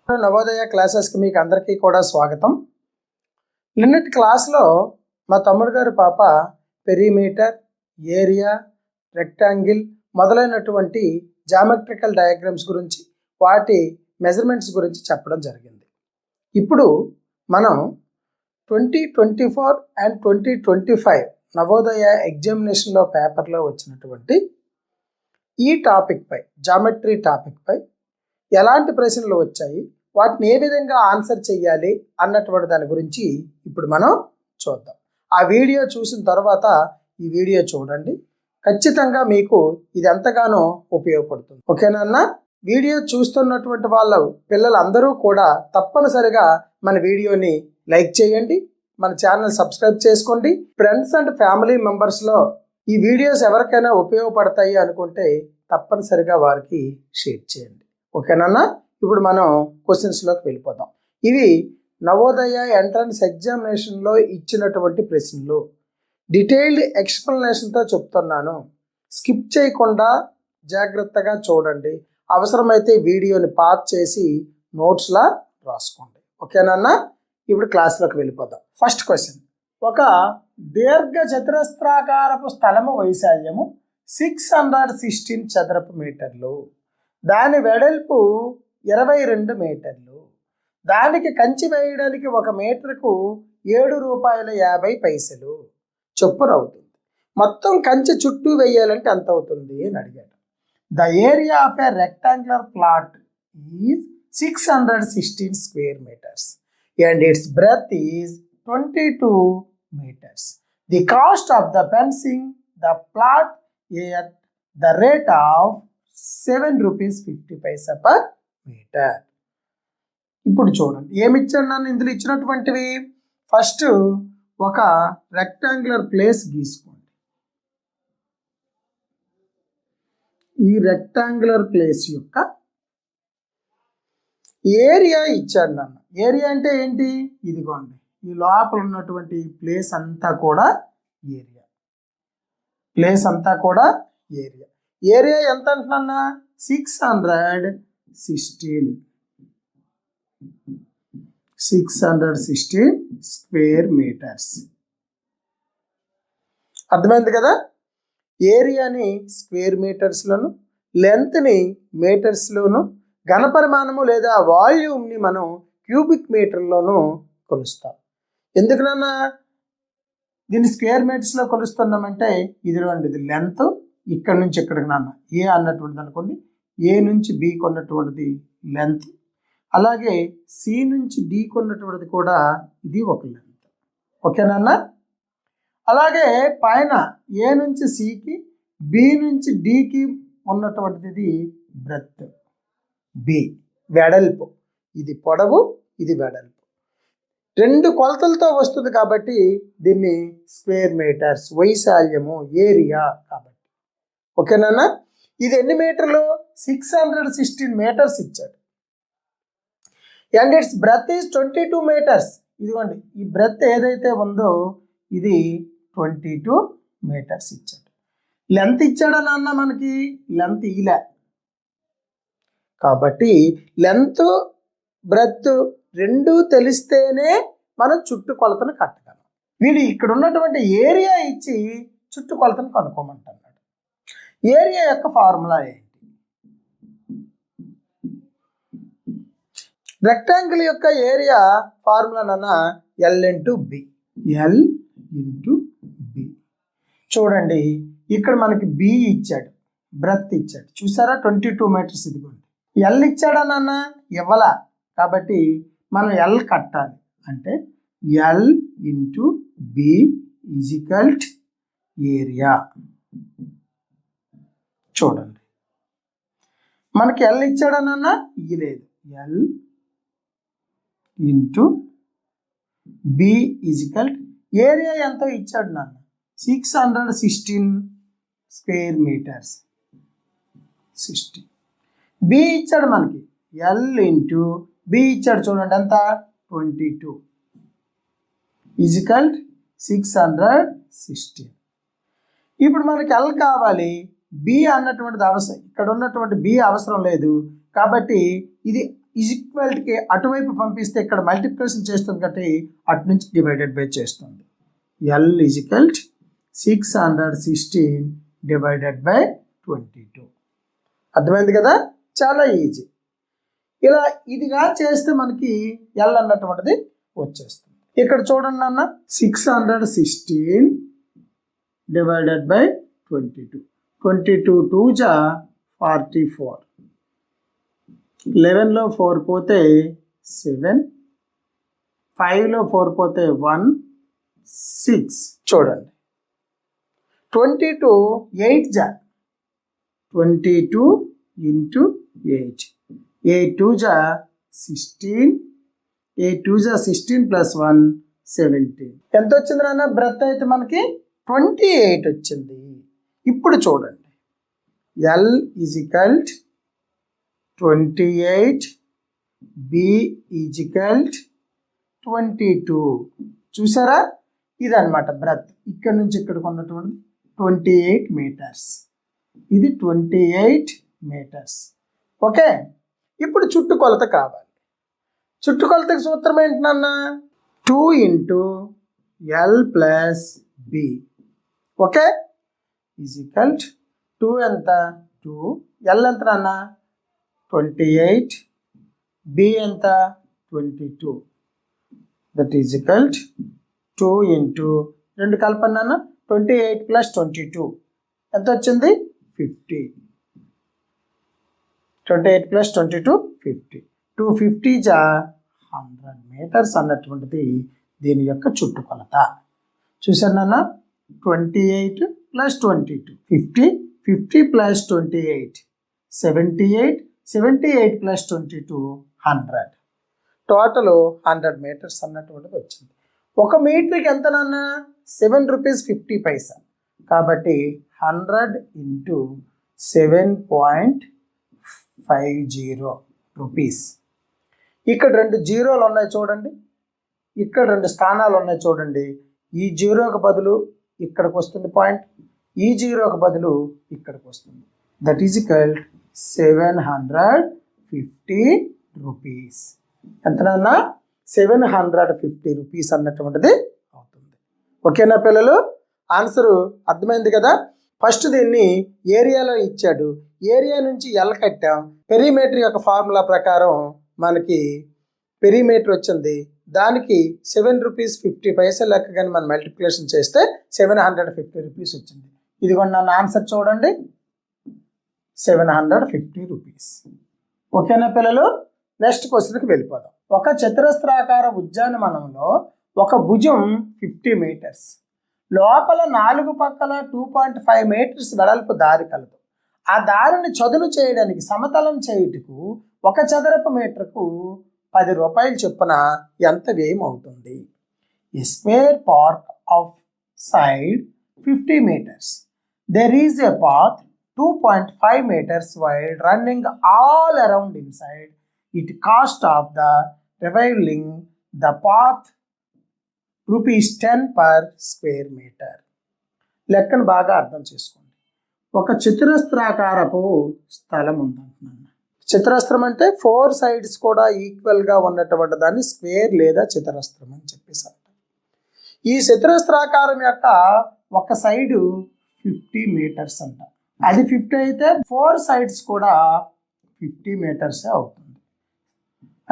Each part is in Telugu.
నవోదయ క్లాసెస్కి మీకు అందరికీ కూడా స్వాగతం. నిన్నటి క్లాస్లో మా తమ్ముడు గారి పాప పెరిమీటర్, ఏరియా, రెక్టాంగిల్ మొదలైనటువంటి జామెట్రికల్ డయాగ్రామ్స్ గురించి, వాటి మెజర్మెంట్స్ గురించి చెప్పడం జరిగింది. ఇప్పుడు మనం 2024 అండ్ 2025 నవోదయ ఎగ్జామినేషన్లో పేపర్లో వచ్చినటువంటి ఈ టాపిక్పై, జామెట్రీ టాపిక్పై ఎలాంటి ప్రశ్నలు వచ్చాయి, వాటిని ఏ విధంగా ఆన్సర్ చేయాలి అన్నటువంటి దాని గురించి ఇప్పుడు మనం చూద్దాం. ఆ వీడియో చూసిన తర్వాత ఈ వీడియో చూడండి, ఖచ్చితంగా మీకు ఇది ఎంతగానో ఉపయోగపడుతుంది. ఓకేనా? వీడియో చూస్తున్నటువంటి వాళ్ళ పిల్లలందరూ కూడా తప్పనిసరిగా మన వీడియోని లైక్ చేయండి, మన ఛానల్ సబ్స్క్రైబ్ చేసుకోండి. ఫ్రెండ్స్ అండ్ ఫ్యామిలీ మెంబర్స్లో ఈ వీడియోస్ ఎవరికైనా ఉపయోగపడతాయి అనుకుంటే తప్పనిసరిగా వారికి షేర్ చేయండి. ఓకేనా? ఇప్పుడు మనం క్వశ్చన్స్లోకి వెళ్ళిపోదాం. ఇవి నవోదయ ఎంట్రన్స్ ఎగ్జామినేషన్లో ఇచ్చినటువంటి ప్రశ్నలు. డీటెయిల్డ్ ఎక్స్ప్లెనేషన్తో చెప్తున్నాను, స్కిప్ చేయకుండా జాగ్రత్తగా చూడండి. అవసరమైతే వీడియోని పాజ్ చేసి నోట్స్లా రాసుకోండి. ఓకేనా? ఇప్పుడు క్లాస్లోకి వెళ్ళిపోదాం. ఫస్ట్ క్వశ్చన్, ఒక దీర్ఘ చతురస్రాకారపు స్థలము వైశాల్యము 616 చదరపు మీటర్లు, దాని వెడల్పు 22 మీటర్లు, దానికి కంచి వేయడానికి 1 మీటర్కు ₹7.50 చొప్పున అవుతుంది. మొత్తం కంచి చుట్టూ వేయాలంటే ఎంత అవుతుంది అని అడిగాడు. The area of a rectangular plot is 616 square meters and its breadth is 22 meters. The cost of the fencing the plot at the rate of ₹7.50 per meter. ఇప్పుడు చూడండి ఏమి ఇచ్చాడు నన్ను. ఇందులో ఇచ్చినటువంటివి ఫస్ట్ ఒక రెక్టాంగులర్ ప్లేస్ గీసుకోండి. ఈ రెక్టాంగులర్ ప్లేస్ యొక్క ఏరియా ఇచ్చాడు నన్ను. ఏరియా అంటే ఏంటి? ఇదిగోండి, ఈ లోపల ఉన్నటువంటి ప్లేస్ అంతా కూడా ఏరియా. ప్లేస్ అంతా కూడా ఏరియా. ఏరియా ఎంత అంటున్నా? 616 స్క్వేర్ మీటర్స్. అర్థమైంది కదా? ఏరియాని స్క్వేర్ మీటర్స్లోను, లెంత్ని మీటర్స్లోను, ఘనపరిమాణము లేదా వాల్యూమ్ని మనం క్యూబిక్ మీటర్లోనూ కొలుస్తాం. ఎందుకనన్నా దీన్ని స్క్వేర్ మీటర్స్లో కొలుస్తున్నామంటే ఇది లెంత్, ఇక్కడ నుంచి ఇక్కడికి నాన్న ఏ అన్నటువంటిది అనుకోండి, ఏ నుంచి బి కొన్నటువంటిది లెంత్, అలాగే సి నుంచి డి కొన్నటువంటిది కూడా ఇది ఒక లెంత్. ఓకేనా? అలాగే పైన ఏ నుంచి సికి, బి నుంచి డికి ఉన్నటువంటిది బ్రెత్, బి వెడల్పు. ఇది పొడవు, ఇది వెడల్పు. 2 కొలతలతో వస్తుంది కాబట్టి దీన్ని స్క్వేర్ మీటర్స్, వైశాల్యము, ఏరియా కాబట్టి. ఓకేనా? ఇది ఎన్ని మీటర్లు? 616 మీటర్స్ ఇచ్చాడు. And its breadth is 22 metres. ఇదిగోండి, ఈ బ్రెత్ ఏదైతే ఉందో ఇది 22 మీటర్స్ ఇచ్చాడు. లెంత్ ఇచ్చాడా నాన్న? మనకి లెంత్ ఇలా, కాబట్టి లెంత్ బ్రెత్ రెండూ తెలిస్తేనే మనం చుట్టుకొలతను కట్టగలం. వీడు ఇక్కడ ఉన్నటువంటి ఏరియా ఇచ్చి చుట్టుకొలతను కనుక్కోమంటున్నాడు. ఏరియా యొక్క ఫార్ములా ఏంటి? రెక్టాంగిల్ యొక్క ఏరియా ఫార్ములా నాన్న L into B. L into B. చూడండి, ఇక్కడ మనకి బి ఇచ్చాడు, బ్రెత్ ఇచ్చాడు, చూసారా? 22 మీటర్స్. ఇదిగోండి, ఎల్ ఇచ్చాడా నాన్న? ఇవ్వలా, కాబట్టి మనం ఎల్ కట్టాలి. అంటే L into B is equal to area. చూడండి, మనకి ఎల్ ఇచ్చాడా నాన్న? ఇయ్యలేదు. L into B is equal to area ఎంతో ఇచ్చాడు నాన్న? 616 స్క్వేర్ మీటర్స్. 60. బి ఇచ్చాడు మనకి, ఎల్ ఇంటూ బి ఇచ్చాడు, చూడండి ఎంత? 22 ఈజ్ ఈక్వల్ 616. ఇప్పుడు మనకి ఎల్ కావాలి, బి అన్నటువంటిది అవసరం, ఇక్కడ ఉన్నటువంటి బి అవసరం లేదు కాబట్టి ఇది ఈజ్ ఈక్వల్కి అటువైపు పంపిస్తే ఇక్కడ మల్టిప్లికేషన్ చేస్తుంది కాబట్టి అటు నుంచి డివైడెడ్ బై చేస్తుంది. L is equal 616 divided by 22. అర్థమైంది కదా, చాలా ఈజీ. ఇలా ఇదిగా చేస్తే మనకి ఎల్ అన్నటువంటిది వచ్చేస్తుంది. ఇక్కడ చూడండి అన్న, 616 డివైడెడ్ బై 22. 22 2 జా 44. 11లో 4 పోతే 7, 5లో 4 పోతే 1, 6. చూడండి 22 8 జా 22 ఇంటూ 8. 8 2 జా 16. 8 2 జా 16 ప్లస్ 1 17. ఎంత వచ్చింది నాన్న బ్రెత్ అయితే మనకి 28 వచ్చింది. ఇప్పుడు చూడండి L is equal 28, B is equal 22. చూసారా, ఇదన్నమాట బ్రెత్. ఇక్కడ నుంచి ఇక్కడికి ఉన్నటువంటి 28 మీటర్స్. ఇది 28 మీటర్స్. ఓకే, ఇప్పుడు చుట్టుకొలత కావాలి. చుట్టుకొలతకి సూత్రం ఏంటి నాన్న? 2 into L plus B. Okay, is equal 2 ఎంత 2, ఎల్ ఎంత నాన్న 28, బి ఎంత 22. దట్ ఈజ్ ఈక్వల్ 2 ఇంటూ 2 కలపండి నాన్న, 28 ప్లస్ 22 ఎంత వచ్చింది 50. 28 ప్లస్ 22 50. 250 జా 100 మీటర్స్ అన్నటువంటిది దీని యొక్క చుట్టుకొలత. చూసారు నాన్న, 28 plus 22 50, 50 plus 28 78, 78 plus 22 100. Total 100 metres అన్నటువంటిది వచ్చింది. 1 మీటర్కి ఎంత నాన్న 7 రూపీస్ 50 పైసా. కాబట్టి 100 ఇంటూ 7.50 రూపీస్. ఇక్కడ 2 జీరోలు ఉన్నాయి చూడండి, ఇక్కడ 2 స్థానాలు ఉన్నాయి చూడండి. ఈ జీరోకి బదులు ఇక్కడికి వస్తుంది పాయింట్, ఈ జీరోకి బదులు ఇక్కడికి వస్తుంది. That is equal 750 rupees. ఎంతనన్నా 750 రూపీస్ అన్నటువంటిది అవుతుంది. ఓకేనా పిల్లలు, ఆన్సరు అర్థమైంది కదా. ఫస్ట్ దీన్ని ఏరియాలో ఇచ్చాడు, ఏరియా నుంచి ఎల్ కట్టాం. పెరిమీటర్ యొక్క ఫార్ములా ప్రకారం మనకి పెరిమీటర్ వచ్చింది. దానికి 7 రూపీస్ 50 పైసలు లెక్క కానీ మనం మల్టిప్లికేషన్ చేస్తే 750 రూపీస్ వచ్చింది. ఇదిగోండి నన్ను ఆన్సర్ చూడండి, 750 రూపీస్. ఓకేనా పిల్లలు, నెక్స్ట్ క్వశ్చన్కి వెళ్ళిపోదాం. ఒక చతురస్రాకార ఉద్యానవనంలో ఒక భుజం 50 మీటర్స్, లోపల 4 పక్కల 2.5 మీటర్స్ వెడల్పు దారి కలదు. ఆ దారిని చదును చేయడానికి సమతలం చేయుటకు 1 చదరపు మీటర్కు 10 రూపాయలు చొప్పున ఎంత వ్యయం అవుతుంది? A square park of side 50 meters. There is a path 2.5 meters wide running all around inside. It cost of the revealing the path ₹10 per square meter. లెక్కను బాగా అర్థం చేసుకోండి. ఒక చతురస్రాకారపు స్థలం ఉందంటున్నాను. చతురస్రం అంటే 4 సైడ్స్ కూడా ఈక్వల్గా ఉన్నటువంటి దాన్ని స్క్వేర్ లేదా చతురస్రం అని చెప్పేసి అంటారు. ఈ చతురస్రాకారం యొక్క ఒక సైడు 50 మీటర్స్ అంట. అది 50 అయితే 4 సైడ్స్ కూడా 50 మీటర్సే అవుతుంది.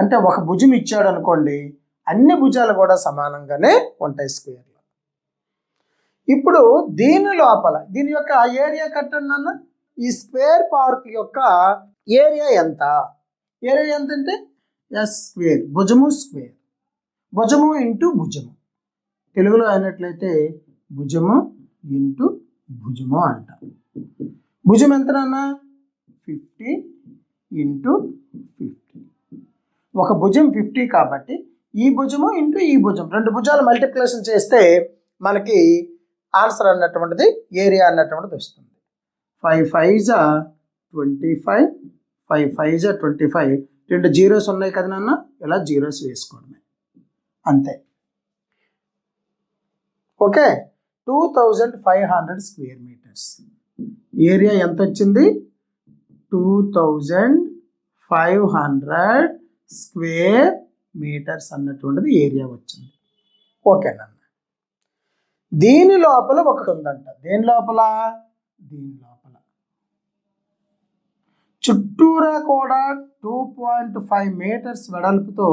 అంటే ఒక భుజం ఇచ్చాడు అనుకోండి, అన్ని భుజాలు కూడా సమానంగానే ఉంటాయి స్క్వేర్లో. ఇప్పుడు దీని లోపల దీని యొక్క ఏరియా కట్టండి అన్న. ఈ స్క్వేర్ పార్క్ యొక్క ఏరియా ఎంత? ఏరియా ఎంత అంటే ఎస్ స్క్వేర్, భుజము స్క్వేర్, భుజము ఇంటూ భుజము. తెలుగులో అయినట్లయితే భుజము ఇంటూ భుజము అంట. భుజం ఎంతనన్నా 50 ఇంటూ 50. ఒక భుజం 50 కాబట్టి ఈ భుజము ఇంటూ ఈ భుజం 2 భుజాలు మల్టిప్లికేషన్ చేస్తే మనకి ఆన్సర్ అన్నటువంటిది ఏరియా అన్నటువంటిది వస్తుంది. 5 5 25, 5 5 25. 2 జీరోస్ ఉన్నాయి కదా నాన్న, ఇలా జీరోస్ వేసుకోవడమే అంతే. Okay, 2500 square metres. ఏరియా ఎంత వచ్చింది? 2500 స్క్వేర్ మీటర్స్ అన్నటువంటిది ఏరియా వచ్చింది. ఓకేనా? దీని లోపల ఒకటి ఉందంట. దేని లోపల? దీని లోపల చుట్టూరా కూడా 2.5 మీటర్స్ వెడల్పుతో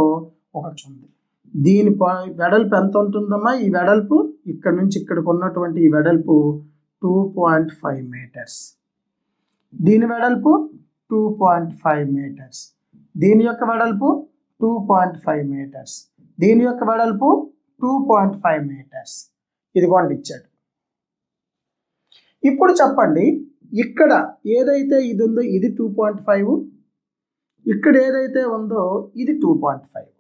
ఒకటి ఉంది. దీని వెడల్పు ఎంత ఉంటుందమ్మా? ఈ వెడల్పు ఇక్కడ నుంచి ఇక్కడికి ఉన్నటువంటి ఈ వెడల్పు 2.5 మీటర్స్. దీని వెడల్పు 2.5 మీటర్స్. దీని యొక్క వెడల్పు 2.5 మీటర్స్. దీని యొక్క వెడల్పు 2.5 మీటర్స్. ఇదిగోండి ఇచ్చాడు. ఇప్పుడు చెప్పండి, ఇక్కడ ఏదైతే ఇది ఉందో ఇది 2.5, ఇక్కడ ఏదైతే ఉందో ఇది 2.5.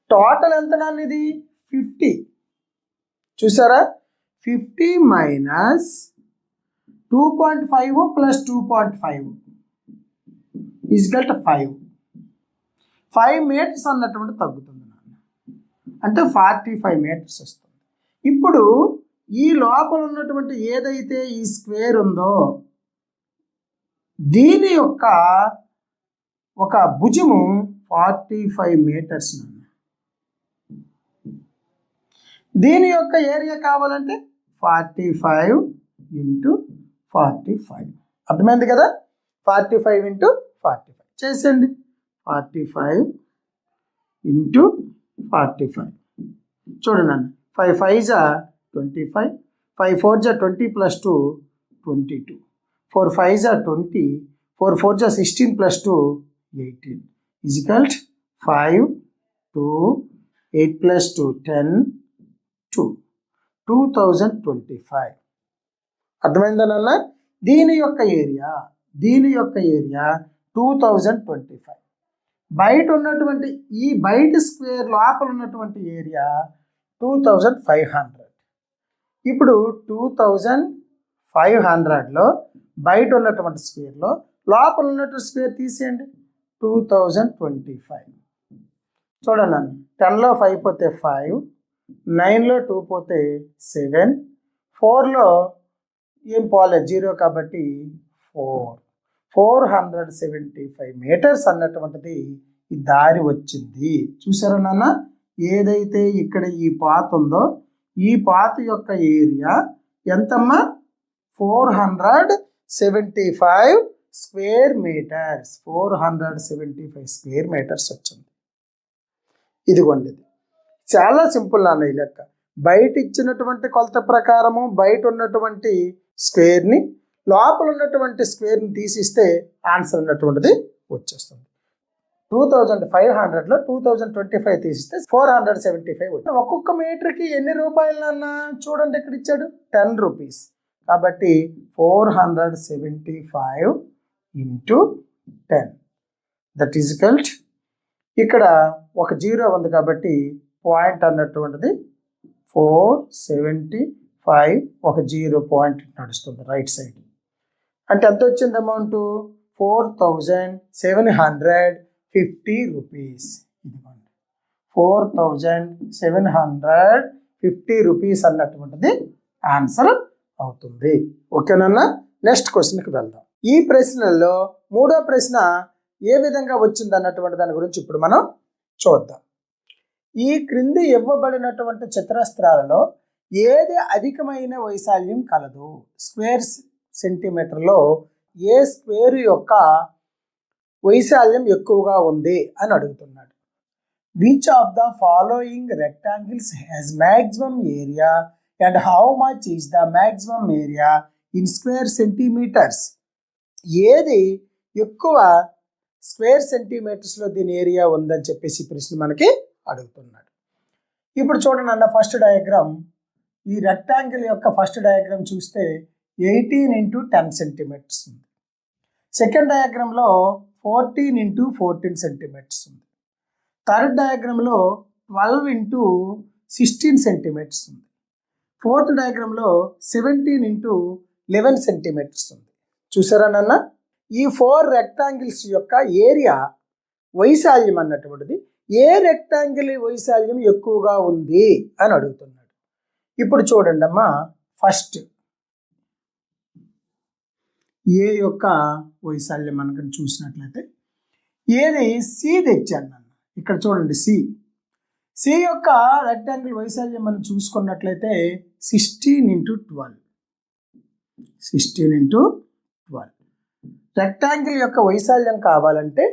టోటల్ ఎంత నాన్న? ఇది 50. చూసారా? 50 minus 2.5 plus 2.5 is equal to 5 metres అన్నటువంటి తగ్గుతుంది నాన్న. అంటే 45 మీటర్స్ వస్తుంది. ఇప్పుడు ఈ లోపల ఉన్నటువంటి ఏదైతే ఈ స్క్వేర్ ఉందో దీని యొక్క ఒక భుజము 45 మీటర్స్. దీని యొక్క ఏరియా కావాలంటే 45 ఇంటూ 45. అర్థమైంది కదా? 45 ఇంటూ 45 చేసేయండి. 45 ఇంటూ 45 చూడండి అన్న. 5 5 25, 5 4 20 plus 2 22, 4 5 20, 4 4 16 plus 2 18 is equal to 5 2 8 plus 2 10 2 2025. అర్థమైందా నాన్న? దీని యొక్క ఏరియా 2025. బయట ఉన్నటువంటి ఈ బయట స్క్వేర్ లోపల ఉన్నటువంటి ఏరియా 2500. ఇప్పుడు 2500లో బయట ఉన్నటువంటి స్క్వేర్లో లోపల ఉన్నటువంటి స్క్వేర్ తీసేయండి. 2025 చూడండి అన్న. 10లో 5 పోతే 5, 9లో 2 పోతే 7, 4లో ఏం పోలేదు 0 కాబట్టి 475 మీటర్స్ అన్నటువంటిది ఈ దారి వచ్చింది. చూసారా నాన్న? ఏదైతే ఇక్కడ ఈ పాత్ ఉందో ఈ పాత్ యొక్క ఏరియా ఎంతమ్మా? 475 స్క్వేర్ మీటర్స్. 475 స్క్వేర్ మీటర్స్ వచ్చింది. ఇదిగోండి, ఇది చాలా సింపుల్ నాన్న ఈ లెక్క. బయట ఇచ్చినటువంటి కొలత ప్రకారము బయట ఉన్నటువంటి స్క్వేర్ని లోపల ఉన్నటువంటి స్క్వేర్ని తీసిస్తే ఆన్సర్ ఉన్నటువంటిది వచ్చేస్తుంది. 2500లో 2025 తీసిస్తే 475 వచ్చింది. ఒక్కొక్క మీటర్కి ఎన్ని రూపాయలు నాన్న? చూడండి ఇక్కడ ఇచ్చాడు 10 రూపీస్. కాబట్టి 475 into 10 that is equal to, ఇక్కడ ఒక 0 ఉంది కాబట్టి పాయింట్ అన్నటువంటిది 475, ఒక 0 పాయింట్ నడుస్తుంది రైట్ సైడ్. అంటే ఎంత వచ్చింది అమౌంట్? 4750 రూపీస్. ఇదిగోండి 4750 రూపీస్ అన్నటువంటిది ఆన్సర్ అవుతుంది. ఓకేనన్నా? నెక్స్ట్ క్వశ్చన్కి వెళ్దాం. ఈ ప్రశ్నలో మూడో ప్రశ్న ఏ విధంగా వచ్చింది అన్నటువంటి దాని గురించి ఇప్పుడు మనం చూద్దాం. ఈ క్రింది ఇవ్వబడినటువంటి చతురస్రాలలో ఏది అధికమైన వైశాల్యం కలదు? స్క్వేర్ సెంటీమీటర్లో ఏ స్క్వేర్ యొక్క వైశాల్యం ఎక్కువగా ఉంది అని అడుగుతున్నాడు. Which of the following rectangles has maximum area and how much is the maximum area in square centimetres? ఏది ఎక్కువ స్క్వేర్ సెంటీమీటర్స్లో దీని ఏరియా ఉందని చెప్పేసి ప్రశ్న మనకి అడుగుతున్నాడు. ఇప్పుడు చూడండి అన్న, ఫస్ట్ డయాగ్రామ్, ఈ రెక్టాంగిల్ యొక్క ఫస్ట్ డయాగ్రామ్ చూస్తే 18 ఇంటూ 10 సెంటీమీటర్స్ ఉంది. సెకండ్ డయాగ్రామ్లో 14 ఇంటూ 14 సెంటీమీటర్స్ ఉంది. థర్డ్ డయాగ్రామ్లో 12 ఇంటూ 16 సెంటీమీటర్స్ ఉంది. ఫోర్త్ డయాగ్రామ్లో 17 ఇంటూ 11 సెంటీమీటర్స్ ఉంది. చూసారా నాన్న? ఈ 4 రెక్టాంగిల్స్ యొక్క ఏరియా వైశాల్యం అన్నటువంటిది ఏ రెక్టాంగిల్ వైశాల్యం ఎక్కువగా ఉంది అని అడుగుతున్నాడు. ఇప్పుడు చూడండి అమ్మా, ఫస్ట్ ఏ యొక్క వైశాల్యం మనకు చూసినట్లయితే ఏది సి తెచ్చాను నన్ను. ఇక్కడ చూడండి సి యొక్క రెక్టాంగిల్ వైశాల్యం మనం చూసుకున్నట్లయితే 16 × 12. రెక్టాంగిల్ యొక్క వైశాల్యం కావాలంటే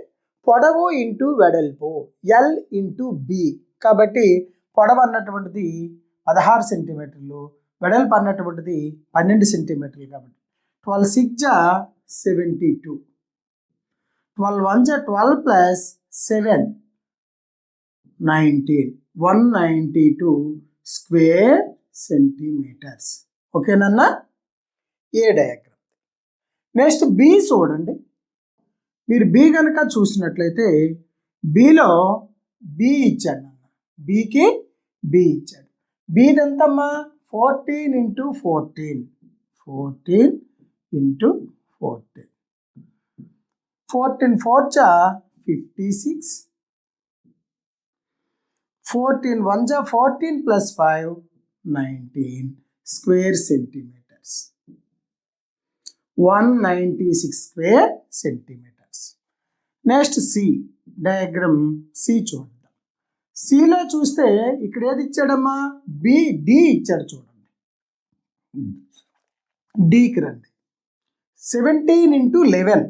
పొడవు ఇంటూ వెడల్పు ఎల్ ఇంటూ బి. కాబట్టి పొడవు అన్నటువంటిది 16 సెంటీమీటర్లు, వెడల్పు అన్నటువంటిది 12 సెంటీమీటర్లు. కాబట్టి 12 6 72, 12 1 12 ప్లస్ 7 19, 192 స్క్వేర్ సెంటీమీటర్స్. ఓకేనన్నా ఏ డయాగ్రామ్. నెక్స్ట్ బి చూడండి. మీరు బి కనుక చూసినట్లయితే బిలో బి ఇచ్చాడు అన్న, బికి బి ఇచ్చాడు. బిది ఎంతమ్మా 14 × 14, 14 × 14, 14 4 56, 14 1 14 plus 5 19 square centimetres, 196 square centimetres. Next C diagram. C చూద్దాం. సిలో చూస్తే ఇక్కడ ఏది ఇచ్చాడమ్మా డి ఇచ్చాడు. చూడండి డికి రండి. 17 × 11,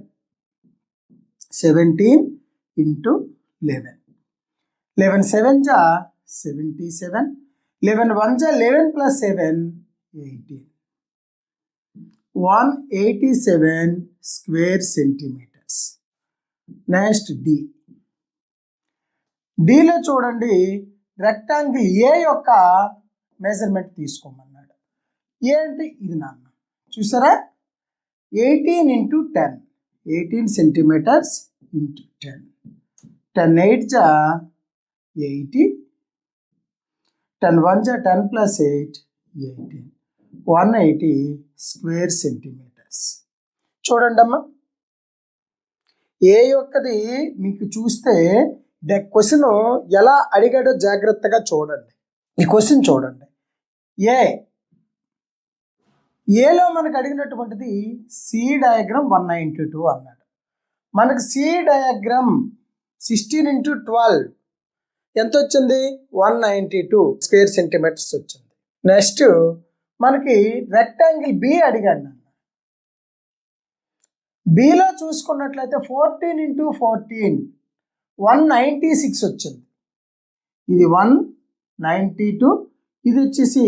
17 × 11, 11 7 77, 11 1 11 ప్లస్ 7 18, 187 స్క్వేర్ సెంటీమీటర్స్. నెక్స్ట్ డిలో చూడండి రెక్టాంగిల్ ఏ యొక్క మెజర్మెంట్ తీసుకోమన్నాడు. ఏ అంటే ఇది నాన్న చూసారా 18 × 10, 18 centimetres into 10, 10 8 80, 10 1 10 plus 8 18, 180 square centimetres. చూడండి అమ్మా ఏ యొక్కది మీకు చూస్తే క్వశ్చన్ ఎలా అడిగాడో జాగ్రత్తగా చూడండి. ఈ క్వశ్చన్ చూడండి. ఏలో మనకు అడిగినటువంటిది సి డయాగ్రామ్ 192 అన్నాడు. మనకు సి డయాగ్రామ్ 16 × 12 ఎంత వచ్చింది 192 స్క్వేర్ సెంటీమీటర్స్ వచ్చింది. నెక్స్ట్ మనకి రెక్టాంగిల్ బి అడిగాడు నన్ను. బిలో చూసుకున్నట్లయితే 14 × 14 196 వచ్చింది. ఇది 192, ఇది వచ్చేసి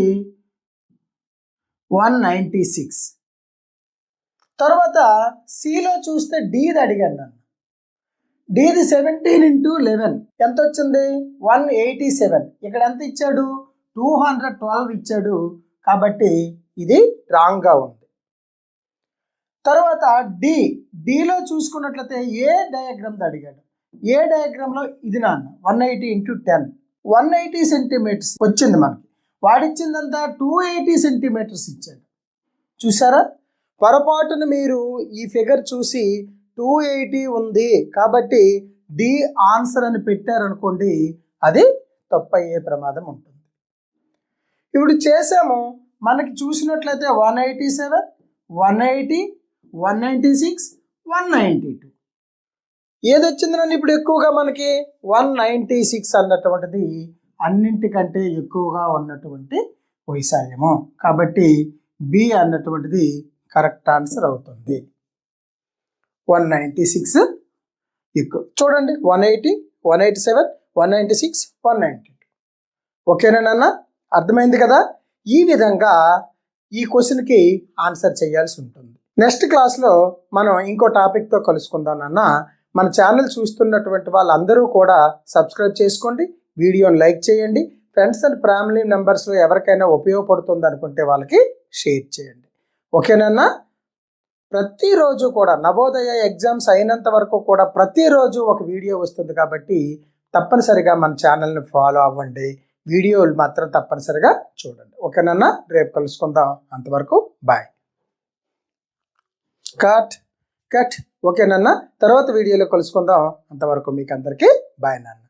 196. తర్వాత సిలో చూస్తే డిది అడిగాడు నన్ను. డిది 17 × 11 ఎంత వచ్చింది 187. ఇక్కడ ఎంత ఇచ్చాడు 212 ఇచ్చాడు. కాబట్టి ఇది రాంగ్గా ఉంది. తర్వాత డిలో చూసుకున్నట్లయితే ఏ డయాగ్రామ్ అడిగాడు. ఏ డయాగ్రామ్లో ఇది నాన్న 180 × 10 180 సెంటీమీటర్స్ వచ్చింది. మనకి వాడిచ్చిందంతా 280 సెంటీమీటర్స్ ఇచ్చాడు. చూసారా పొరపాటును మీరు ఈ ఫిగర్ చూసి 280 ఉంది కాబట్టి డి ఆన్సర్ అని పెట్టారనుకోండి, అది తప్పు అయ్యే ప్రమాదం ఉంటుంది. ఇప్పుడు చేసాము. మనకి చూసినట్లయితే 187 180 196 192 ఏది వచ్చింది నన్ను ఇప్పుడు ఎక్కువగా మనకి 196 అన్నటువంటిది అన్నింటికంటే ఎక్కువగా ఉన్నటువంటి వైశాల్యము. కాబట్టి బి అన్నటువంటిది కరెక్ట్ ఆన్సర్ అవుతుంది. 196 ఎక్కువ. చూడండి 180 187 196 192. ఓకేనా నాన్న అర్థమైంది కదా. ఈ విధంగా ఈ క్వశ్చన్కి ఆన్సర్ చేయాల్సి ఉంటుంది. నెక్స్ట్ క్లాస్లో మనం ఇంకో టాపిక్తో కలుసుకుందాం నాన్న. మన ఛానల్ చూస్తున్నటువంటి వాళ్ళందరూ కూడా సబ్స్క్రైబ్ చేసుకోండి, వీడియోని లైక్ చేయండి, ఫ్రెండ్స్ అండ్ ఫ్యామిలీ మెంబర్స్లో ఎవరికైనా ఉపయోగపడుతుంది అనుకుంటే వాళ్ళకి షేర్ చేయండి. ఓకేనన్నా. ప్రతిరోజు కూడా నవోదయ ఎగ్జామ్స్ అయినంత వరకు కూడా ప్రతిరోజు ఒక వీడియో వస్తుంది కాబట్టి తప్పనిసరిగా మన ఛానల్ని ఫాలో అవ్వండి, వీడియోలు మాత్రం తప్పనిసరిగా చూడండి. ఓకేనన్నా. రేపు కలుసుకుందాం. అంతవరకు బాయ్. కట్ ఓకేనన్నా. తర్వాత వీడియోలో కలుసుకుందాం. అంతవరకు మీకు అందరికీ బాయ్ నాన్న.